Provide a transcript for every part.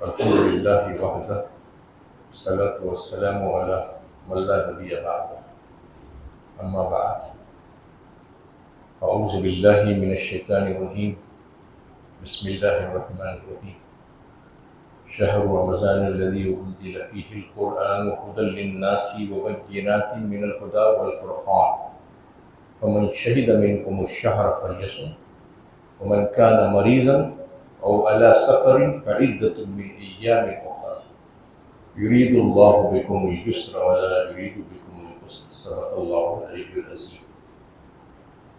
الحمد لله وحده والصلاة والسلام على من لا نبي بعده أما بعد أعوذ بالله من الشيطان الرجيم بسم الله الرحمن الرحيم شهر رمضان الذي أنزل فيه القرآن هدى للناس وبينات من الهدى والفرقان فمن شهد منكم الشهر فليصم ومن كان مريضا أو على سفر فعدة من أيام أخرى يريد الله بكم اليسر ولا يريد بكم العسر صدق الله العلي العظيم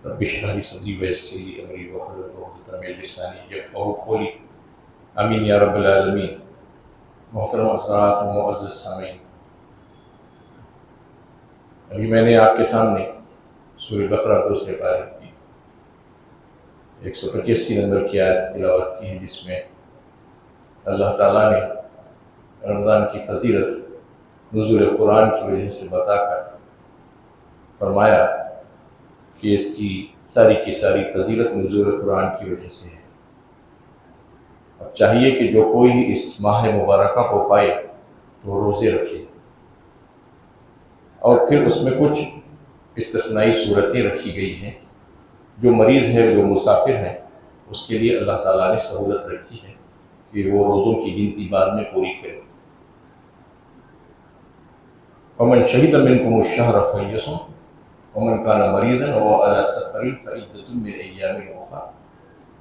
رب اشرح لي صدري ويسر لي أمري واحلل عقدة من لساني يفقهوا قولي آمین یا رب العالمین۔ محترم حضرات و معزز سامعین، ابھی میں نے آپ کے سامنے سورہ بقرہ دوسرے پارے کی 185 نمبر کی آیت تلاوت کی ہے، جس میں اللہ تعالیٰ نے رمضان کی فضیلت نزول قرآن کی وجہ سے بتا کر فرمایا کہ اس کی ساری فضیلت نزول قرآن کی وجہ سے ہے۔ اب چاہیے کہ جو کوئی اس ماہ مبارکہ کو پائے تو روزے رکھے، اور پھر اس میں کچھ استثنائی صورتیں رکھی گئی ہیں۔ جو مریض ہے، جو مسافر ہے، اس کے لیے اللہ تعالیٰ نے سہولت رکھی ہے کہ وہ روزوں کی گنتی بعد میں پوری کرے۔ فمن شہد منکم الشہر فلیصم ومن کان مریضا او علی سفر فعدۃ من ایام اخر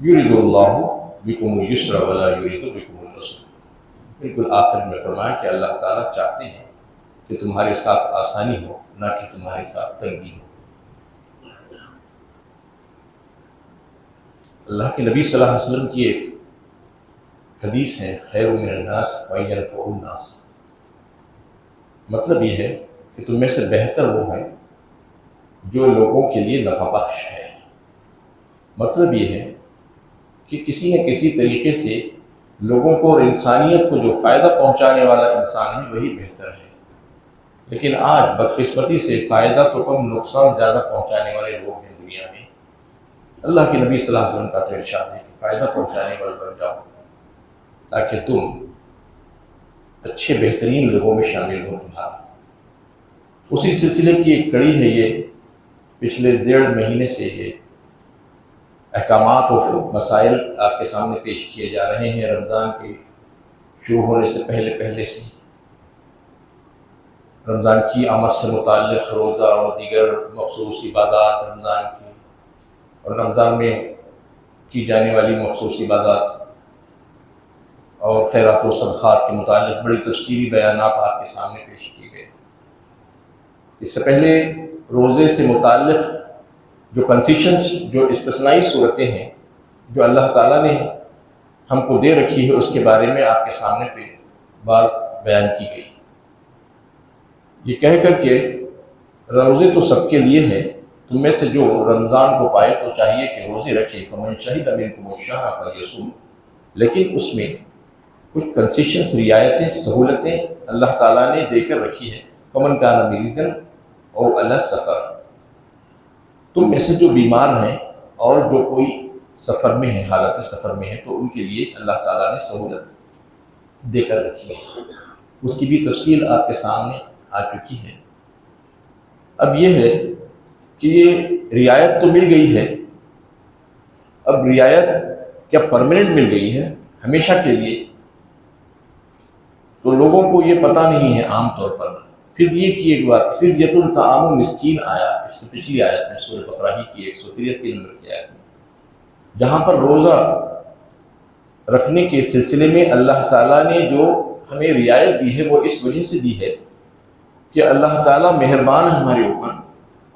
یرید اللہ بکم الیسر ولا یرید بکم العسر۔ بالکل آخر میں فرمایا کہ اللہ تعالیٰ چاہتے ہیں کہ تمہارے ساتھ آسانی ہو، نہ کہ تمہارے ساتھ تنگی ہو۔ اللہ کے نبی صلی اللہ علیہ وسلم کی ایک حدیث ہے، خیر من الناس من ینفع الناس۔ مطلب یہ ہے کہ تم میں سے بہتر وہ ہے جو لوگوں کے لیے نفع بخش ہے۔ مطلب یہ ہے کہ کسی نہ کسی طریقے سے لوگوں کو اور انسانیت کو جو فائدہ پہنچانے والا انسان ہے وہی بہتر ہے۔ لیکن آج بدقسمتی سے فائدہ تو کم، نقصان زیادہ پہنچانے والے لوگ ہیں دنیا میں۔ اللہ کے نبی صلی اللہ علیہ وسلم کا تو ارشاد ہے کہ فائدہ پہنچانے والے بن جاؤ تاکہ تم اچھے بہترین لوگوں میں شامل ہو تمہارا۔ اسی سلسلے کی ایک کڑی ہے یہ، پچھلے 1.5 مہینے سے یہ احکامات و مسائل آپ کے سامنے پیش کیے جا رہے ہیں رمضان کے شروع ہونے سے پہلے سے۔ رمضان کی آمد سے متعلق روزہ اور دیگر مخصوص عبادات رمضان کی، اور رمضان میں کی جانے والی مخصوص عبادات اور خیرات و صدقات کے متعلق بڑی تفصیلی بیانات آپ کے سامنے پیش کیے گئے۔ اس سے پہلے روزے سے متعلق جو کنسیشنز، جو استثنائی صورتیں ہیں جو اللہ تعالیٰ نے ہم کو دے رکھی ہے، اس کے بارے میں آپ کے سامنے پہ بات بیان کی گئی، یہ کہہ کر کہ روزے تو سب کے لیے ہیں، تم میں سے جو رمضان کو پائے تو چاہیے کہ روزے رکھے، فمن شہد منکم الشہر فلیصم، لیکن اس میں کچھ کنسیشنز، رعایتیں، سہولتیں اللہ تعالیٰ نے دے کر رکھی ہے۔ فمن کان مریضا او علی سفر، تم میں سے جو بیمار ہیں اور جو کوئی سفر میں ہے، حالت سفر میں ہے، تو ان کے لیے اللہ تعالیٰ نے سہولت دے کر رکھی ہے۔ اس کی بھی تفصیل آپ کے سامنے آ چکی ہے۔ اب یہ ہے کہ یہ رعایت تو مل گئی ہے، اب رعایت کیا پرماننٹ مل گئی ہے ہمیشہ کے لیے؟ تو لوگوں کو یہ پتہ نہیں ہے عام طور پر۔ فدیے کی ایک بات، فدیۃ الطعام مسکین آیا اس سے پچھلی آیت میں، سورہ بقرہ کی 183 نمبر کی آیت میں، جہاں پر روزہ رکھنے کے سلسلے میں اللہ تعالیٰ نے جو ہمیں رعایت دی ہے وہ اس وجہ سے دی ہے کہ اللہ تعالیٰ مہربان ہے ہمارے اوپر،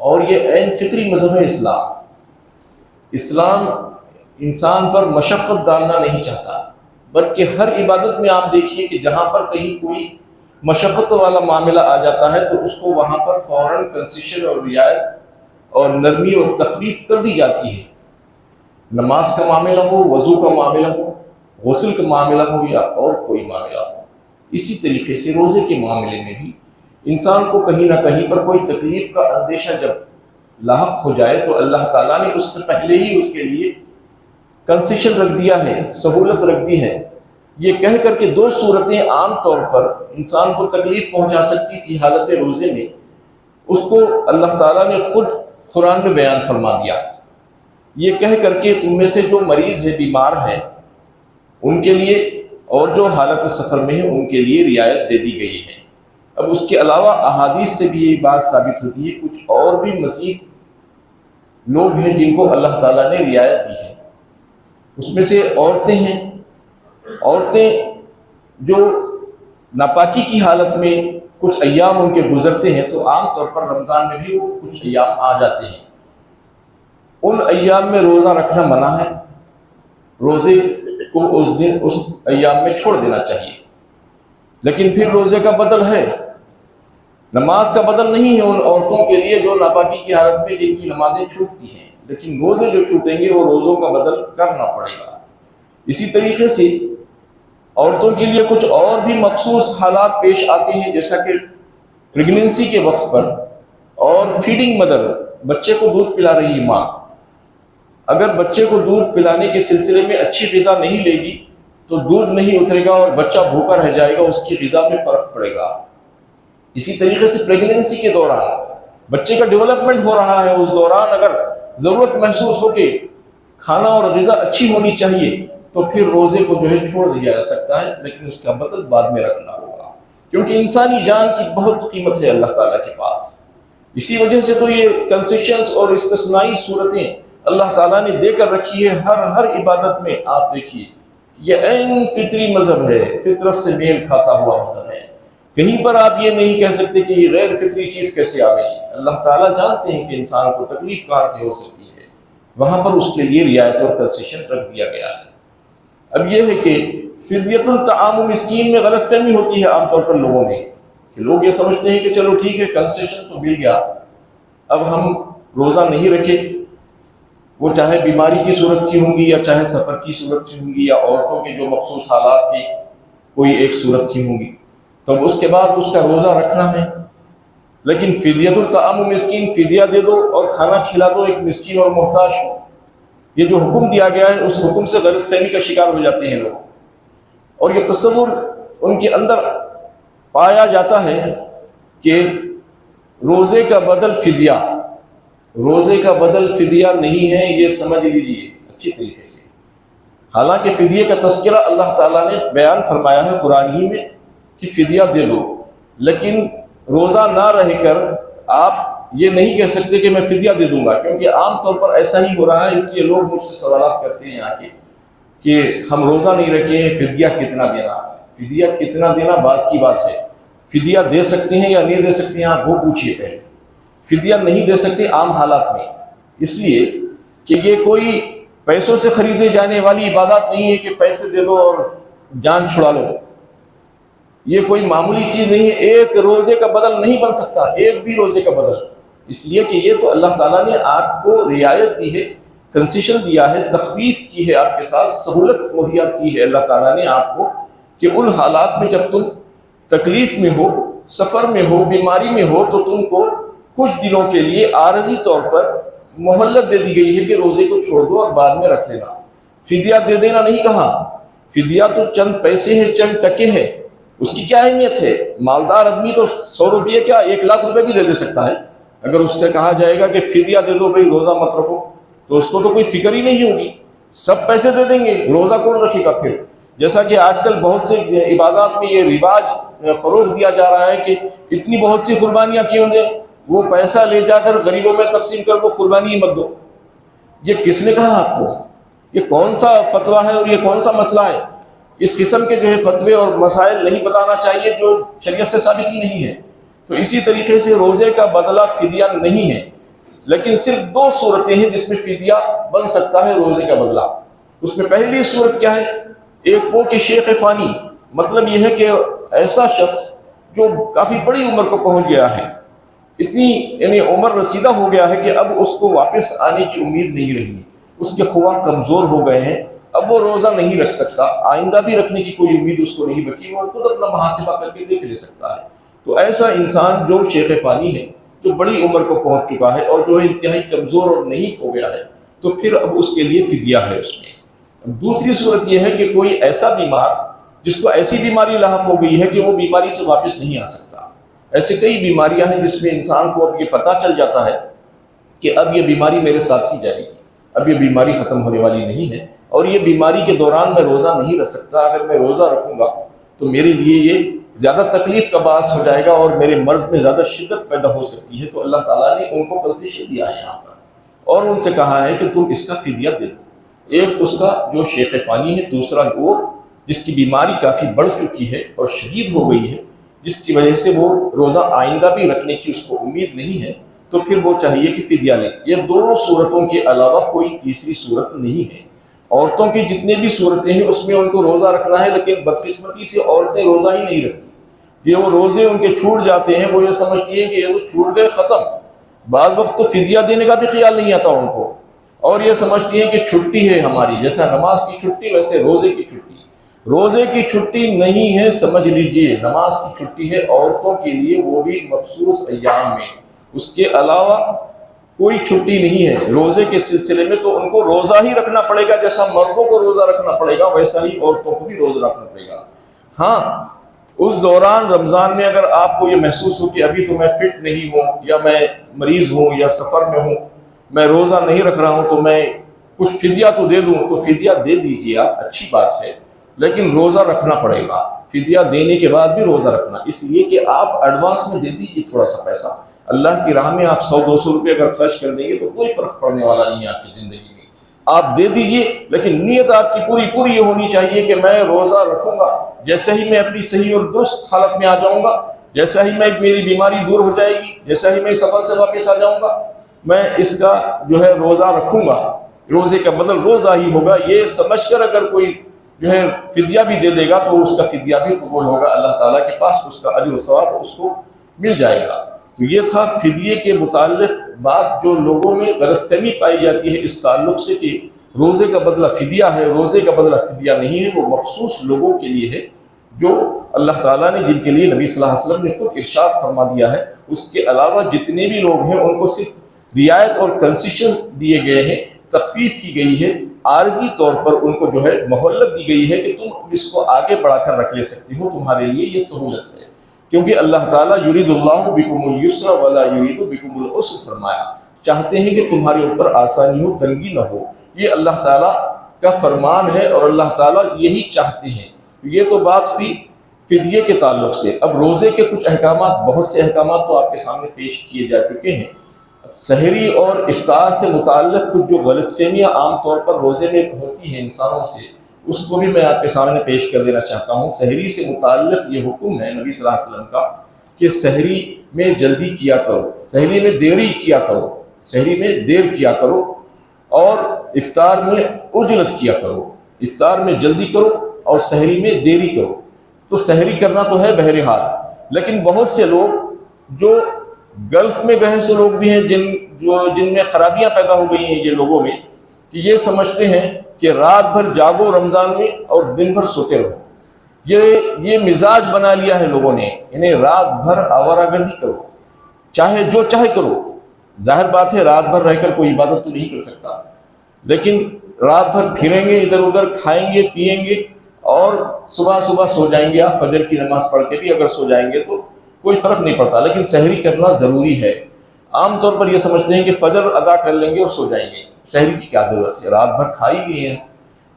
اور یہ عین فطری مذہب ہے اسلام۔ اسلام انسان پر مشقت ڈالنا نہیں چاہتا، بلکہ ہر عبادت میں آپ دیکھیے کہ جہاں پر کہیں کوئی مشقت والا معاملہ آ جاتا ہے تو اس کو وہاں پر فوراً کنسیشن اور رعایت اور نرمی اور تخفیف کر دی جاتی ہے۔ نماز کا معاملہ ہو، وضو کا معاملہ ہو، غسل کا معاملہ ہو، یا اور کوئی معاملہ ہو۔ اسی طریقے سے روزے کے معاملے میں بھی انسان کو کہیں نہ کہیں پر کوئی تکلیف کا اندیشہ جب لاحق ہو جائے تو اللہ تعالیٰ نے اس سے پہلے ہی اس کے لیے کنسیشن رکھ دیا ہے، سہولت رکھ دی ہے یہ کہہ کر کے دو صورتیں عام طور پر انسان کو تکلیف پہنچا سکتی تھی حالت روزے میں، اس کو اللہ تعالیٰ نے خود قرآن میں بیان فرما دیا۔ یہ کہہ کر کے تم میں سے جو مریض ہے، بیمار ہے، ان کے لیے اور جو حالت سفر میں ہے ان کے لیے رعایت دے دی گئی ہے۔ اب اس کے علاوہ احادیث سے بھی یہ بات ثابت ہوتی ہے، کچھ اور بھی مزید لوگ ہیں جن کو اللہ تعالیٰ نے رعایت دی ہے۔ اس میں سے عورتیں ہیں، عورتیں جو ناپاکی کی حالت میں کچھ ایام ان کے گزرتے ہیں، تو عام طور پر رمضان میں بھی وہ کچھ ایام آ جاتے ہیں، ان ایام میں روزہ رکھنا منع ہے، روزے کو اس ایام میں چھوڑ دینا چاہیے۔ لیکن پھر روزے کا بدل ہے، نماز کا بدل نہیں ہے ان عورتوں کے لیے جو ناپاکی کی حالت میں جن کی نمازیں چھوٹتی ہیں، لیکن روزے جو چھوٹیں گے وہ روزوں کا بدل کرنا پڑے گا۔ اسی طریقے سے عورتوں کے لیے کچھ اور بھی مخصوص حالات پیش آتے ہیں، جیسا کہ پریگننسی کے وقت پر اور فیڈنگ مدر، بچے کو دودھ پلا رہی ماں، اگر بچے کو دودھ پلانے کے سلسلے میں اچھی غذا نہیں لے گی تو دودھ نہیں اترے گا اور بچہ بھوکا رہ جائے گا، اس کی غذا میں فرق پڑے گا۔ اسی طریقے سے پریگننسی کے دوران بچے کا ڈیولپمنٹ ہو رہا ہے، اس دوران اگر ضرورت محسوس ہو کہ کھانا اور غذا اچھی ہونی چاہیے تو پھر روزے کو جو ہے چھوڑ دیا جا سکتا ہے، لیکن اس کا بدل بعد میں رکھنا ہوگا، کیونکہ انسانی جان کی بہت قیمت ہے اللہ تعالیٰ کے پاس۔ اسی وجہ سے تو یہ کنسیشنز اور استثنائی صورتیں اللہ تعالیٰ نے دے کر رکھی ہے ہر عبادت میں۔ آپ دیکھیے یہ عین فطری مذہب ہے، فطرت سے میل کھاتا ہوا مذہب ہے، کہیں پر آپ یہ نہیں کہہ سکتے کہ یہ غیر فطری چیز کیسے آ گئی۔ اللہ تعالیٰ جانتے ہیں کہ انسان کو تکلیف کہاں سے ہو سکتی ہے، وہاں پر اس کے لیے رعایت اور کنسیشن رکھ دیا گیا ہے۔ اب یہ ہے کہ فدیۃ الطعام مسکین میں غلط فہمی ہوتی ہے عام طور پر لوگوں میں، کہ لوگ یہ سمجھتے ہیں کہ چلو ٹھیک ہے کنسیشن تو مل گیا، اب ہم روزہ نہیں رکھے، وہ چاہے بیماری کی صورت تھی ہوں گی یا چاہے سفر کی صورت تھی ہوں گی یا عورتوں کے جو مخصوص حالات کی کوئی ایک صورت تھی ہوں گی، تو اس کے بعد اس کا روزہ رکھنا ہے۔ لیکن فدیۃ الطعام مسکین، فدیہ دے دو اور کھانا کھلا دو ایک مسکین اور محتاج کو، یہ جو حکم دیا گیا ہے اس حکم سے غلط فہمی کا شکار ہو جاتے ہیں لوگ، اور یہ تصور ان کے اندر پایا جاتا ہے کہ روزے کا بدل فدیہ، روزے کا بدل فدیہ نہیں ہے، یہ سمجھ لیجئے اچھی طریقے سے۔ حالانکہ فدیے کا تذکرہ اللہ تعالیٰ نے بیان فرمایا ہے قرآن ہی میں کہ فدیہ دے دو، لیکن روزہ نہ رہ کر آپ یہ نہیں کہہ سکتے کہ میں فدیہ دے دوں گا، کیونکہ عام طور پر ایسا ہی ہو رہا ہے۔ اس لیے لوگ مجھ سے سوالات کرتے ہیں آ کے کہ ہم روزہ نہیں رکھے ہیں، فدیہ کتنا دینا؟ فدیہ کتنا دینا بات کی بات ہے، فدیہ دے سکتے ہیں یا نہیں دے سکتے ہیں آپ وہ پوچھیے پہلے۔ فدیہ نہیں دے سکتے عام حالات میں، اس لیے کہ یہ کوئی پیسوں سے خریدے جانے والی عبادات نہیں ہے کہ پیسے دے دو اور جان چھڑا لو، یہ کوئی معمولی چیز نہیں ہے۔ ایک روزے کا بدل نہیں بن سکتا، ایک بھی روزے کا بدل، اس لیے کہ یہ تو اللہ تعالیٰ نے آپ کو رعایت دی ہے، کنسیشن دیا ہے، تخفیف کی ہے، آپ کے ساتھ سہولت مہیا کی ہے اللہ تعالیٰ نے آپ کو، کہ ان حالات میں جب تم تکلیف میں ہو، سفر میں ہو، بیماری میں ہو، تو تم کو کچھ دنوں کے لیے عارضی طور پر مہلت دے دی گئی ہے کہ روزے کو چھوڑ دو اور بعد میں رکھ لینا۔ فدیہ دے دینا نہیں کہا، فدیہ تو چند پیسے ہیں، چند ٹکے ہیں، اس کی کیا اہمیت ہے؟ مالدار آدمی تو 100 روپئے کیا 1 لاکھ روپے بھی دے سکتا ہے۔ اگر اس سے کہا جائے گا کہ فدیہ دے دو بھائی روزہ مت رکھو، تو اس کو تو کوئی فکر ہی نہیں ہوگی، سب پیسے دے دیں گے، روزہ کون رکھے گا پھر؟ جیسا کہ آج کل بہت سے عبادات میں یہ رواج فروغ دیا جا رہا ہے کہ اتنی بہت سی قربانیاں کیوں دیں، وہ پیسہ لے جا کر غریبوں میں تقسیم کر دو، قربانی ہی مت دو۔ یہ کس نے کہا آپ کو؟ یہ کون سا فتویٰ ہے اور یہ کون سا مسئلہ ہے؟ اس قسم کے جو ہے فتوے اور مسائل نہیں بتانا چاہیے جو شریعت سے ثابت ہی نہیں ہے۔ تو اسی طریقے سے روزے کا بدلہ فدیہ نہیں ہے، لیکن صرف 2 صورتیں ہیں جس میں فدیہ بن سکتا ہے روزے کا بدلہ۔ اس میں پہلی صورت کیا ہے؟ ایک وہ کہ شیخ فانی، مطلب یہ ہے کہ ایسا شخص جو کافی بڑی عمر کو پہنچ گیا ہے، اتنی یعنی عمر رسیدہ ہو گیا ہے کہ اب اس کو واپس آنے کی امید نہیں رہی، اس کے خواہ کمزور ہو گئے ہیں، اب وہ روزہ نہیں رکھ سکتا، آئندہ بھی رکھنے کی کوئی امید اس کو نہیں بچی، وہ خود اپنا محاسبہ کر کے دیکھ لے سکتا ہے۔ تو ایسا انسان جو شیخ فانی ہے، جو بڑی عمر کو پہنچ چکا ہے اور جو انتہائی کمزور اور نحیف ہو گیا ہے، تو پھر اب اس کے لیے فدیہ ہے اس میں۔ دوسری صورت یہ ہے کہ کوئی ایسا بیمار جس کو ایسی بیماری لاحق ہو گئی ہے کہ وہ بیماری سے واپس نہیں آ سکتا۔ ایسے کئی بیماریاں ہیں جس میں انسان کو اب یہ پتہ چل جاتا ہے کہ اب یہ بیماری میرے ساتھ ہی جائے گی، اب یہ بیماری ختم ہونے والی نہیں ہے، اور یہ بیماری کے دوران میں روزہ نہیں رکھ سکتا، اگر میں روزہ رکھوں گا تو میرے لیے یہ زیادہ تکلیف کا باعث ہو جائے گا اور میرے مرض میں زیادہ شدت پیدا ہو سکتی ہے۔ تو اللہ تعالیٰ نے ان کو کنسیشن دیا ہے یہاں پر، اور ان سے کہا ہے کہ تم اس کا فدیہ دے دو۔ ایک اس کا جو شیخ فانی ہے، دوسرا وہ جس کی بیماری کافی بڑھ چکی ہے اور شدید ہو گئی ہے، جس کی وجہ سے وہ روزہ آئندہ بھی رکھنے کی اس کو امید نہیں ہے، تو پھر وہ چاہیے کہ فدیہ لے۔ یہ دونوں صورتوں کے علاوہ کوئی تیسری صورت نہیں ہے۔ عورتوں کی جتنے بھی صورتیں ہیں اس میں ان کو روزہ رکھنا ہے، لیکن بدقسمتی سے عورتیں روزہ ہی نہیں رکھتی۔ یہ وہ روزے ان کے چھوٹ جاتے ہیں، وہ یہ سمجھتی ہیں کہ یہ تو چھوٹ گئے، ختم۔ بعض وقت تو فدیہ دینے کا بھی خیال نہیں آتا ان کو، اور یہ سمجھتی ہیں کہ چھٹی ہے ہماری، جیسا نماز کی چھٹی ویسے روزے کی چھٹی۔ روزے کی چھٹی نہیں ہے، سمجھ لیجئے، نماز کی چھٹی ہے عورتوں کے لیے، وہ بھی مخصوص ایام میں، اس کے علاوہ کوئی چھٹی نہیں ہے۔ روزے کے سلسلے میں تو ان کو روزہ ہی رکھنا پڑے گا، جیسا مردوں کو روزہ رکھنا پڑے گا ویسا ہی عورتوں کو بھی روزہ رکھنا پڑے گا۔ ہاں، اس دوران رمضان میں اگر آپ کو یہ محسوس ہو کہ ابھی تو میں فٹ نہیں ہوں، یا میں مریض ہوں، یا سفر میں ہوں، میں روزہ نہیں رکھ رہا ہوں، تو میں کچھ فدیہ تو دے دوں، تو فدیہ دے دیجیے آپ، اچھی بات ہے، لیکن روزہ رکھنا پڑے گا۔ فدیہ دینے کے بعد بھی روزہ رکھنا، اس لیے کہ آپ ایڈوانس میں دے دیجیے تھوڑا سا پیسہ۔ اللہ کی راہ میں آپ 100-200 روپے اگر خرچ کر دیں گے تو کوئی فرق پڑنے والا نہیں ہے آپ کی زندگی میں، آپ دے دیجئے، لیکن نیت آپ کی پوری یہ ہونی چاہیے کہ میں روزہ رکھوں گا، جیسے ہی میں اپنی صحیح اور درست حالت میں آ جاؤں گا، جیسا ہی میں میری بیماری دور ہو جائے گی، جیسا ہی میں سفر سے واپس آ جاؤں گا، میں اس کا جو ہے روزہ رکھوں گا، روزے کا بدل روزہ ہی ہوگا، یہ سمجھ کر اگر کوئی جو ہے فدیہ بھی دے دے گا تو اس کا فدیہ بھی قبول ہوگا اللہ تعالیٰ کے پاس، اس کا اجر و ثواب اس کو مل جائے گا۔ تو یہ تھا فدیے کے متعلق بات، جو لوگوں میں غلط فہمی پائی جاتی ہے اس تعلق سے کہ روزے کا بدلہ فدیہ ہے، روزے کا بدلہ فدیہ نہیں ہے، وہ مخصوص لوگوں کے لیے ہے جو اللہ تعالیٰ نے، جن کے لیے نبی صلی اللہ علیہ وسلم نے خود ارشاد فرما دیا ہے۔ اس کے علاوہ جتنے بھی لوگ ہیں ان کو صرف رعایت اور کنسیشن دیے گئے ہیں، تخفیف کی گئی ہے، عارضی طور پر ان کو جو ہے مہلت دی گئی ہے کہ تم اس کو آگے بڑھا کر رکھ لے سکتی ہو، تمہارے لیے یہ سہولت ہے، کیونکہ اللہ تعالیٰ یرید اللہ بکم الیسر ولا یرید بکم العسر فرمایا، چاہتے ہیں کہ تمہارے اوپر آسانی ہو، تنگی نہ ہو، یہ اللہ تعالیٰ کا فرمان ہے اور اللہ تعالیٰ یہی چاہتے ہیں۔ یہ تو بات ہوئی فدیے کے تعلق سے۔ اب روزے کے کچھ احکامات، بہت سے احکامات تو آپ کے سامنے پیش کیے جا چکے ہیں۔ سحری اور افطار سے متعلق کچھ جو غلط فہمیاں عام طور پر روزے میں ہوتی ہیں انسانوں سے، اس کو بھی میں آپ کے سامنے پیش کر دینا چاہتا ہوں۔ سحری سے متعلق یہ حکم ہے نبی صلی اللہ علیہ وسلم کا کہ سحری میں جلدی کیا کرو، سحری میں دیری کیا کرو، سحری میں دیر کیا کرو، اور افطار میں عجلت کیا کرو، افطار میں جلدی کرو اور سحری میں دیری کرو۔ تو سحری کرنا تو ہے بہرحال، لیکن بہت سے لوگ جو گلف میں گئے سے لوگ بھی ہیں جن میں خرابیاں پیدا ہو گئی ہیں یہ لوگوں میں، کہ یہ سمجھتے ہیں کہ رات بھر جاگو رمضان میں اور دن بھر سوتے رہو۔ یہ مزاج بنا لیا ہے لوگوں نے، انہیں رات بھر آوارہ گردی کرو، چاہے جو چاہے کرو۔ ظاہر بات ہے رات بھر رہ کر کوئی عبادت تو نہیں کر سکتا، لیکن رات بھر پھریں گے ادھر ادھر، کھائیں گے پیئیں گے، اور صبح سو جائیں گے۔ آپ فجر کی نماز پڑھ کے بھی اگر سو جائیں گے تو کوئی فرق نہیں پڑتا، لیکن سحری کرنا ضروری ہے۔ عام طور پر یہ سمجھتے ہیں کہ فجر ادا کر لیں گے اور سو جائیں گے، سحری کی کیا ضرورت ہے، رات بھر کھا ہی لیے ہیں۔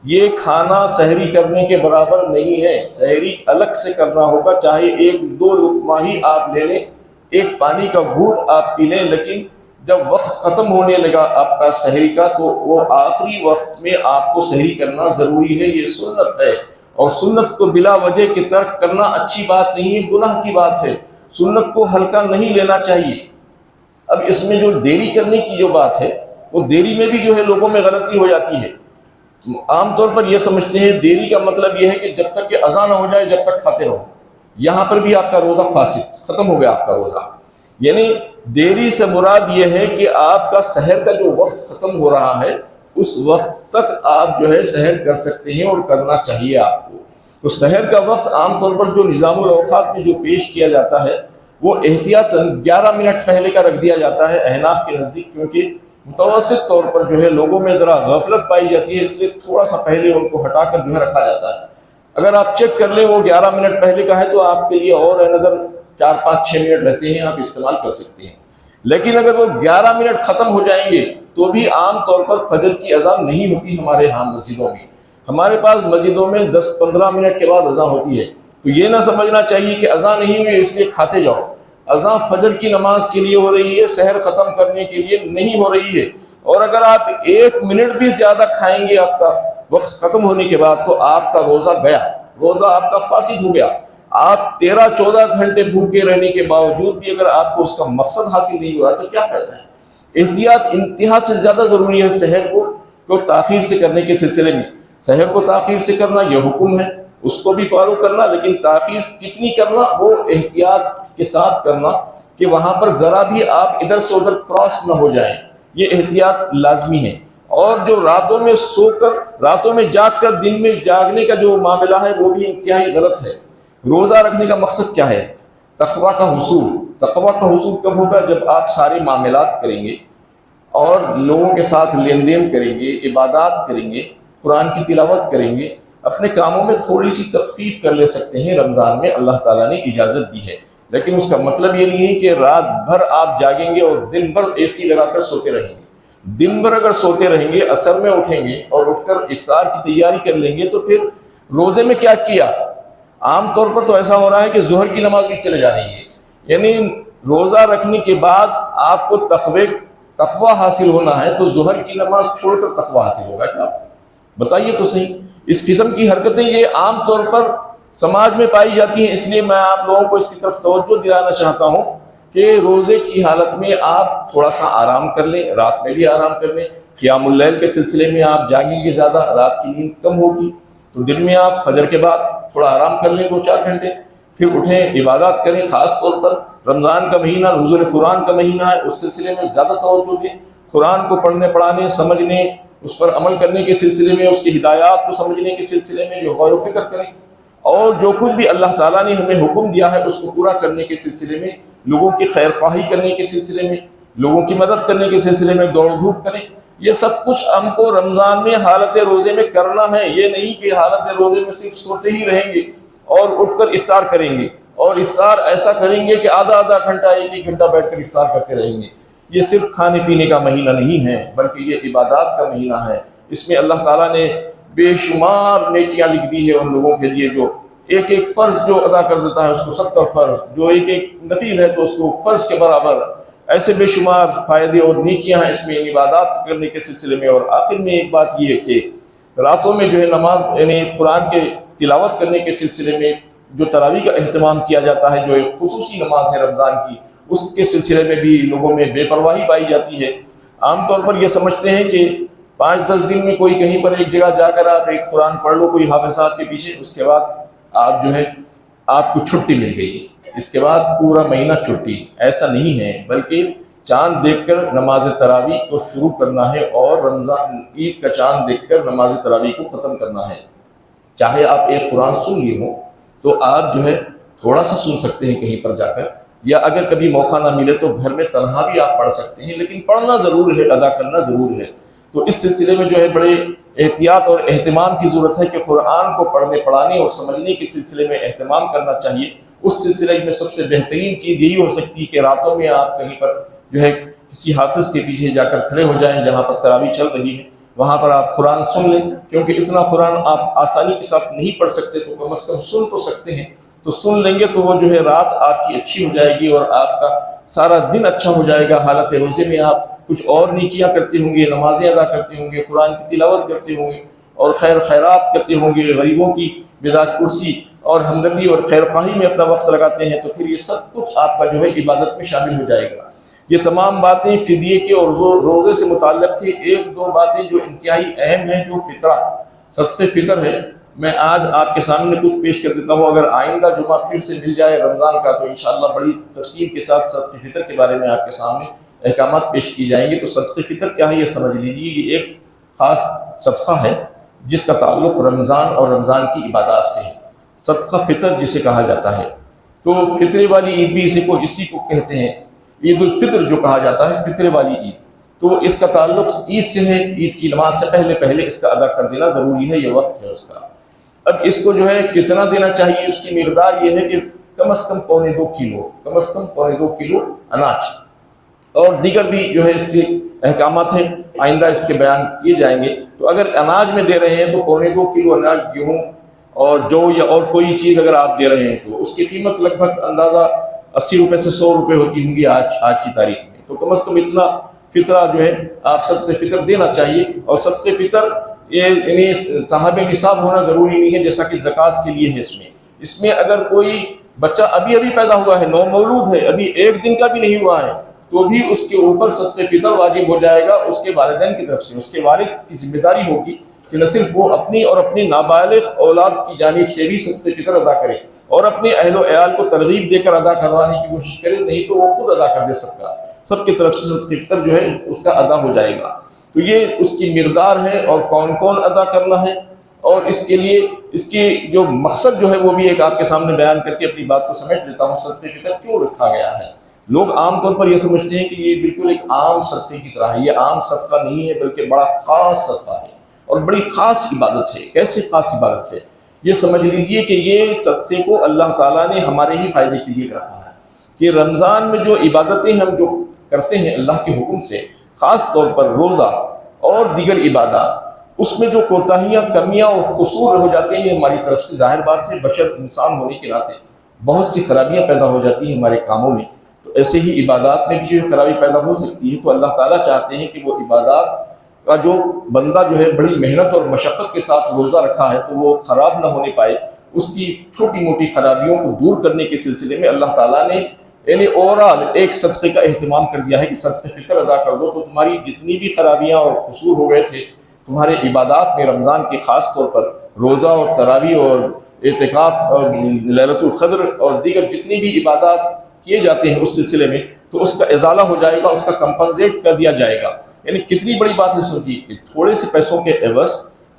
یہ کھانا سحری کرنے کے برابر نہیں ہے، سحری الگ سے کرنا ہوگا، چاہے 1-2 لقمہ ہی آپ لے لیں، ایک پانی کا گھونٹ آپ پی لیں، لیکن جب وقت ختم ہونے لگا آپ کا سحری کا تو وہ آخری وقت میں آپ کو سحری کرنا ضروری ہے، یہ سنت ہے، اور سنت کو بلا وجہ کے ترک کرنا اچھی بات نہیں ہے، گناہ کی بات ہے، سنت کو ہلکا نہیں لینا چاہیے۔ اب اس میں جو دیری کرنے کی جو بات ہے، وہ دیری میں بھی جو ہے لوگوں میں غلطی ہو جاتی ہے۔ عام طور پر یہ سمجھتے ہیں دیری کا مطلب یہ ہے کہ جب تک کہ اذان نہ ہو جائے جب تک کھاتے رہو، یہاں پر بھی آپ کا روزہ فاسد، ختم ہو گیا آپ کا روزہ۔ یعنی دیری سے مراد یہ ہے کہ آپ کا سحر کا جو وقت ختم ہو رہا ہے اس وقت تک آپ جو ہے سحر کر سکتے ہیں، اور کرنا چاہیے آپ کو۔ تو سحر کا وقت عام طور پر جو نظام الاوقات میں جو پیش کیا جاتا ہے وہ احتیاطاً 11 منٹ پہلے کا رکھ دیا جاتا ہے احناف کے نزدیک، کیونکہ متوسط طور پر جو ہے لوگوں میں ذرا غفلت پائی جاتی ہے، اس لیے تھوڑا سا پہلے ان کو ہٹا کر جو ہے رکھا جاتا ہے۔ اگر آپ چیک کر لیں وہ 11 منٹ پہلے کا ہے تو آپ کے لیے اور نظر 4-5-6 منٹ رہتے ہیں، آپ استعمال کر سکتے ہیں۔ لیکن اگر وہ 11 منٹ ختم ہو جائیں گے تو بھی عام طور پر فجر کی اذان نہیں ہوتی ہمارے ہاں مسجدوں میں۔ ہمارے پاس مسجدوں میں 10-15 منٹ کے بعد اذان ہوتی ہے، تو یہ نہ سمجھنا چاہیے کہ اذان نہیں ہوئی اس لیے کھاتے جاؤ۔ اذان فجر کی نماز کے لیے ہو رہی ہے، سحر ختم کرنے کے لیے نہیں ہو رہی ہے۔ اور اگر آپ 1 منٹ بھی زیادہ کھائیں گے آپ کا وقت ختم ہونے کے بعد تو آپ کا روزہ گیا، روزہ آپ کا فاسد ہو گیا۔ آپ 13-14 گھنٹے بھوکے رہنے کے باوجود بھی اگر آپ کو اس کا مقصد حاصل نہیں ہوا تو کیا فائدہ ہے؟ احتیاط انتہا سے زیادہ ضروری ہے سحر کو تاخیر سے کرنے کے سلسلے میں۔ سحر کو تاخیر سے کرنا یہ حکم ہے، اس کو بھی فالو کرنا، لیکن تاخیر کتنی کرنا وہ احتیاط کے ساتھ کرنا کہ وہاں پر ذرا بھی آپ ادھر سے ادھر کراس نہ ہو جائیں، یہ احتیاط لازمی ہے۔ اور جو راتوں میں سو کر راتوں میں جاگ کر دن میں جاگنے کا جو معاملہ ہے وہ بھی انتہائی غلط ہے۔ روزہ رکھنے کا مقصد کیا ہے؟ تقویٰ کا حصول۔ تقویٰ کا حصول کب ہوگا؟ جب آپ سارے معاملات کریں گے اور لوگوں کے ساتھ لین دین کریں گے، عبادات کریں گے، قرآن کی تلاوت کریں گے، اپنے کاموں میں تھوڑی سی تخفیف کر لے سکتے ہیں۔ رمضان میں اللہ تعالیٰ نے اجازت دی ہے، لیکن اس کا مطلب یہ نہیں ہے کہ رات بھر آپ جاگیں گے اور دن بھر اے سی لگا کر سوتے رہیں گے۔ دن بھر اگر سوتے رہیں گے، عصر میں اٹھیں گے اور اٹھ کر افطار کی تیاری کر لیں گے تو پھر روزے میں کیا کیا؟ عام طور پر تو ایسا ہو رہا ہے کہ ظہر کی نماز بھی چلے جا رہی ہے، یعنی روزہ رکھنے کے بعد آپ کو تقویٰ حاصل ہونا ہے تو ظہر کی نماز چھوڑ کر تقویٰ حاصل ہوگا کیا؟ بتائیے تو صحیح۔ اس قسم کی حرکتیں یہ عام طور پر سماج میں پائی جاتی ہیں، اس لیے میں آپ لوگوں کو اس کی طرف توجہ دلانا چاہتا ہوں کہ روزے کی حالت میں آپ تھوڑا سا آرام کر لیں، رات میں بھی آرام کر لیں۔ قیام اللیل کے سلسلے میں آپ جاگیں گے زیادہ، رات کی نیند کم ہوگی، تو دن میں آپ فجر کے بعد تھوڑا آرام کر لیں 2-4 گھنٹے، پھر اٹھیں عبادات کریں۔ خاص طور پر رمضان کا مہینہ نزول قرآن کا مہینہ ہے، اس سلسلے میں زیادہ توجہ دیں۔ قرآن کو پڑھنے پڑھانے سمجھنے اس پر عمل کرنے کے سلسلے میں، اس کی ہدایات کو سمجھنے کے سلسلے میں جو غور و فکر کریں، اور جو کچھ بھی اللہ تعالیٰ نے ہمیں حکم دیا ہے اس کو پورا کرنے کے سلسلے میں، لوگوں کی خیر خواہی کرنے کے سلسلے میں، لوگوں کی مدد کرنے کے سلسلے میں دوڑ دھوپ کریں۔ یہ سب کچھ ہم کو رمضان میں حالت روزے میں کرنا ہے۔ یہ نہیں کہ حالت روزے میں صرف سوتے ہی رہیں گے اور اٹھ کر افطار کریں گے، اور افطار ایسا کریں گے کہ آدھا گھنٹہ 1 گھنٹہ بیٹھ کر افطار کرتے رہیں گے۔ یہ صرف کھانے پینے کا مہینہ نہیں ہے بلکہ یہ عبادات کا مہینہ ہے۔ اس میں اللہ تعالیٰ نے بے شمار نیکیاں لکھ دی ہے ان لوگوں کے لیے جو ایک فرض جو ادا کر دیتا ہے اس کو 70 فرض، جو ایک نفل ہے تو اس کو فرض کے برابر، ایسے بے شمار فائدے اور نیکیاں ہیں اس میں عبادات کرنے کے سلسلے میں۔ اور آخر میں ایک بات یہ ہے کہ راتوں میں جو ہے نماز یعنی قرآن کے تلاوت کرنے کے سلسلے میں جو تراویح کا اہتمام کیا جاتا ہے، جو ایک خصوصی نماز ہے رمضان کی، اس کے سلسلے میں بھی لوگوں میں بے پرواہی پائی جاتی ہے۔ عام طور پر یہ سمجھتے ہیں کہ 5-10 دن میں کوئی کہیں پر ایک جگہ جا کر آپ ایک قرآن پڑھ لو کوئی حافظ صاحب کے پیچھے، اس کے بعد آپ جو ہے آپ کو چھٹی مل گئی، اس کے بعد پورا مہینہ چھٹی۔ ایسا نہیں ہے، بلکہ چاند دیکھ کر نماز تراویح کو شروع کرنا ہے اور رمضان عید کا چاند دیکھ کر نماز تراویح کو ختم کرنا ہے۔ چاہے آپ ایک قرآن سن لیے ہوں تو آپ جو ہے تھوڑا سا سن سکتے ہیں کہیں پر جا کر، یا اگر کبھی موقع نہ ملے تو گھر میں تنہا بھی آپ پڑھ سکتے ہیں، لیکن پڑھنا ضرور ہے، ادا کرنا ضرور ہے۔ تو اس سلسلے میں جو ہے بڑے احتیاط اور اہتمام کی ضرورت ہے کہ قرآن کو پڑھنے پڑھانے اور سمجھنے کے سلسلے میں اہتمام کرنا چاہیے۔ اس سلسلے میں سب سے بہترین چیز یہی ہو سکتی ہے کہ راتوں میں آپ کہیں پر جو ہے کسی حافظ کے پیچھے جا کر کھڑے ہو جائیں، جہاں پر تراویح چل رہی ہے وہاں پر آپ قرآن سن لیں، کیونکہ اتنا قرآن آپ آسانی کے ساتھ نہیں پڑھ سکتے تو کم از کم سن تو سکتے ہیں، تو سن لیں گے تو وہ جو ہے رات آپ کی اچھی ہو جائے گی اور آپ کا سارا دن اچھا ہو جائے گا۔ حالت روزے میں آپ کچھ اور نیکیاں کرتے ہوں گے، نمازیں ادا کرتے ہوں گے، قرآن کی تلاوت کرتے ہوں گے اور خیرات کرتے ہوں گے، غریبوں کی بذات کرسی اور ہمدردی اور خیر خواہی میں اپنا وقت لگاتے ہیں، تو پھر یہ سب کچھ آپ کا جو ہے عبادت میں شامل ہو جائے گا۔ یہ تمام باتیں فدیے کے اور روزے سے متعلق تھی۔ 1-2 باتیں جو انتہائی اہم ہیں، جو فطرہ صدقہ فطر ہے، میں آج آپ کے سامنے کچھ پیش کر دیتا ہوں۔ اگر آئندہ جمعہ پھر سے مل جائے رمضان کا تو انشاءاللہ بڑی تفصیل کے ساتھ صدقہ فطر کے بارے میں آپ کے سامنے احکامات پیش کی جائیں گے۔ تو صدقہ فطر کیا ہے یہ سمجھ لیجیے۔ یہ ایک خاص صدقہ ہے جس کا تعلق رمضان اور رمضان کی عبادات سے ہے۔ صدقہ فطر جسے کہا جاتا ہے، تو فطرے والی عید بھی اسی کو کہتے ہیں۔ عید الفطر جو کہا جاتا ہے، فطرے والی عید، تو اس کا تعلق عید سے ہے۔ عید کی نماز سے پہلے اس کا ادا کر دینا ضروری ہے، یہ وقت ہے اس کا۔ اب اس کو جو ہے کتنا دینا چاہیے، اس کی مقدار یہ ہے کہ کم از کم 2.25 کلو، کم از کم 2.25 کلو اناج، اور دیگر بھی جو ہے اس کے احکامات ہیں، آئندہ اس کے بیان کیے جائیں گے۔ تو اگر اناج میں دے رہے ہیں تو 2.25 کلو اناج، گیہوں اور جو یا اور کوئی چیز اگر آپ دے رہے ہیں تو اس کی قیمت لگ بھگ اندازہ 80 روپے سے 100 روپے ہوتی ہوں گی آج کی تاریخ میں۔ تو کم از کم اتنا فطرہ جو ہے آپ صدقہ فطر دینا چاہیے۔ اور صدقہ فطر یہ یعنی صاحب نصاب ہونا ضروری نہیں ہے، جیسا کہ زکوٰۃ کے لیے ہے۔ اس میں اگر کوئی بچہ ابھی ابھی پیدا ہوا ہے، نو مولود ہے، ابھی 1 دن کا بھی نہیں ہوا ہے، تو بھی اس کے اوپر صدقہ فطر واجب ہو جائے گا اس کے والدین کی طرف سے۔ اس کے والد کی ذمہ داری ہوگی کہ نہ صرف وہ اپنی اور اپنی نابالغ اولاد کی جانب سے بھی صدقہ فطر ادا کرے اور اپنے اہل و عیال کو ترغیب دے کر ادا کروانے کی کوشش کرے، نہیں تو وہ خود ادا کر دے سکتا، سب کی طرف سے صدقہ فطر جو ہے اس کا ادا ہو جائے گا۔ تو یہ اس کی مقدار ہے اور کون کون ادا کرنا ہے، اور اس کے لیے اس کی جو مقصد جو ہے وہ بھی ایک آپ کے سامنے بیان کر کے اپنی بات کو سمیٹ دیتا ہوں۔ صدقہ فطر کیوں رکھا گیا ہے؟ لوگ عام طور پر یہ سمجھتے ہیں کہ یہ بالکل ایک عام صدقے کی طرح ہے۔ یہ عام صدقہ نہیں ہے، بلکہ بڑا خاص صدقہ ہے اور بڑی خاص عبادت ہے۔ کیسے خاص عبادت ہے؟ یہ سمجھ لیجیے کہ یہ صدقے کو اللہ تعالیٰ نے ہمارے ہی فائدے کے لیے رکھا ہے، کہ رمضان میں جو عبادتیں ہم جو کرتے ہیں اللہ کے حکم سے، خاص طور پر روزہ اور دیگر عبادات، اس میں جو کوتاہیاں، کمیاں اور قصور ہو جاتے ہیں ہماری طرف سے، ظاہر بات ہے بشر انسان ہونے کے ناطے بہت سی خرابیاں پیدا ہو جاتی ہیں ہمارے کاموں میں، تو ایسے ہی عبادات میں بھی جو خرابی پیدا ہو سکتی ہے۔ تو اللہ تعالیٰ چاہتے ہیں کہ وہ عبادات کا جو بندہ جو ہے بڑی محنت اور مشقت کے ساتھ روزہ رکھا ہے تو وہ خراب نہ ہونے پائے، اس کی چھوٹی موٹی خرابیوں کو دور کرنے کے سلسلے میں اللہ تعالیٰ نے یعنی اوورال ایک صدقے کا اہتمام کر دیا ہے کہ صدقہ فطر ادا کر دو تو تمہاری جتنی بھی خرابیاں اور قصور ہو گئے تھے تمہارے عبادات میں، رمضان کے خاص طور پر روزہ اور تراویح اور اعتکاف اور لیلۃ القدر اور دیگر جتنی بھی عبادات کیے جاتے ہیں اس سلسلے میں، تو اس کا ازالہ ہو جائے گا، اس کا کمپنسیٹ کر دیا جائے گا۔ یعنی کتنی بڑی بات ہے سوچیے کہ تھوڑے سے پیسوں کے عوض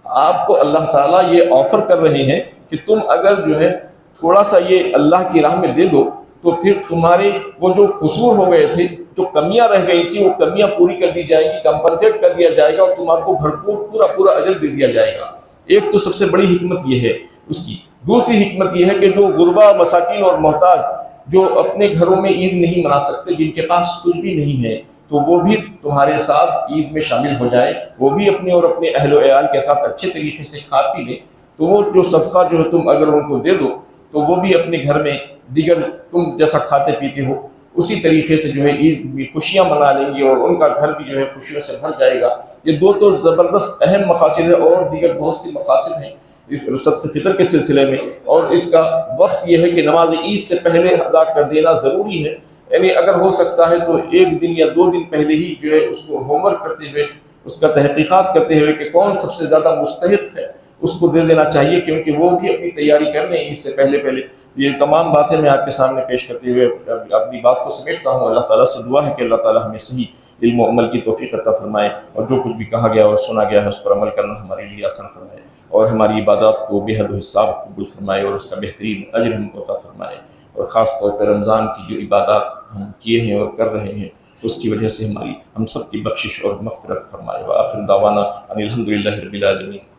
آپ کو اللہ تعالیٰ یہ آفر کر رہے ہیں کہ تم اگر جو ہے تھوڑا سا یہ اللہ کی راہ میں دے دو تو پھر تمہارے وہ جو قصور ہو گئے تھے، جو کمیاں رہ گئی تھیں، وہ کمیاں پوری کر دی جائے گی، کمپنسیٹ کر دیا جائے گا اور تمہارے کو بھرپور پورا اجر دے دیا جائے گا۔ ایک تو سب سے بڑی حکمت یہ ہے اس کی۔ دوسری حکمت یہ ہے کہ جو غربا، مساکین اور محتاج جو اپنے گھروں میں عید نہیں منا سکتے، جن کے پاس کچھ بھی نہیں ہے، تو وہ بھی تمہارے ساتھ عید میں شامل ہو جائے، وہ بھی اپنے اور اپنے اہل و عیال کے ساتھ اچھے طریقے سے کھا پی لیں، تو وہ جو صدقہ جو ہے تم اگر ان کو دے دو تو وہ بھی اپنے گھر میں دیگر تم جیسا کھاتے پیتے ہو اسی طریقے سے جو ہے عید بھی خوشیاں منا لیں گے اور ان کا گھر بھی جو ہے خوشیوں سے بھر جائے گا۔ یہ دو تو زبردست اہم مقاصد ہیں، اور دیگر بہت سی مقاصد ہیں صدقہ فطر کے سلسلے میں، اور اس کا وقت یہ ہے کہ نماز عید سے پہلے ادا کر دینا ضروری ہے۔ یعنی اگر ہو سکتا ہے تو 1 دن یا 2 دن پہلے ہی جو ہے اس کو ہوم ورک کرتے ہوئے، اس کا تحقیقات کرتے ہوئے کہ کون سب سے زیادہ مستحق ہے اس کو دے دینا چاہیے، کیونکہ وہ بھی اپنی تیاری کر لیں اس سے پہلے۔ یہ تمام باتیں میں آپ کے سامنے پیش کرتے ہوئے اپنی بات کو سمیٹتا ہوں۔ اللہ تعالیٰ سے دعا ہے کہ اللہ تعالیٰ ہمیں صحیح علم و عمل کی توفیق عطا فرمائے، اور جو کچھ بھی کہا گیا اور سنا گیا ہے اس پر عمل کرنا ہمارے لیے آسان فرمائے، اور ہماری عبادات کو بے حد و حساب قبول فرمائے اور اس کا بہترین اجر ہم کو عطا فرمائے، اور خاص طور پر رمضان کی جو عبادات ہم کیے ہیں اور کر رہے ہیں اس کی وجہ سے ہم سب کی بخشش اور مغفرت فرمائے۔ وآخر دعوانا ان الحمد للہ رب العالمین۔